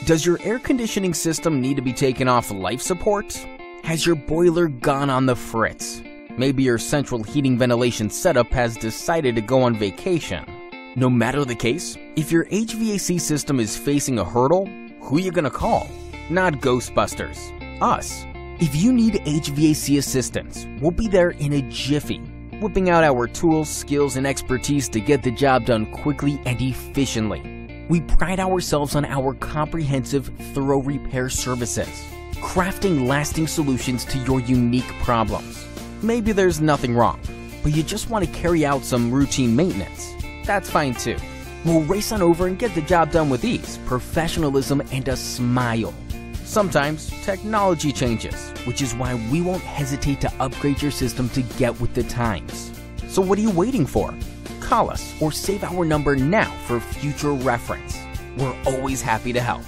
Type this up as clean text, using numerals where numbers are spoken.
Does your air conditioning system need to be taken off life support? Has your boiler gone on the fritz? Maybe your central heating ventilation setup has decided to go on vacation. No matter the case, if your HVAC system is facing a hurdle, who you gonna call? Not Ghostbusters, us. If you need HVAC assistance, we'll be there in a jiffy, whipping out our tools, skills, and expertise to get the job done quickly and efficiently. We pride ourselves on our comprehensive, thorough repair services, crafting lasting solutions to your unique problems. Maybe there's nothing wrong, but you just want to carry out some routine maintenance. That's fine too. We'll race on over and get the job done with ease, professionalism, and a smile. Sometimes technology changes, which is why we won't hesitate to upgrade your system to get with the times. So what are you waiting for? Call us or save our number now for future reference. We're always happy to help.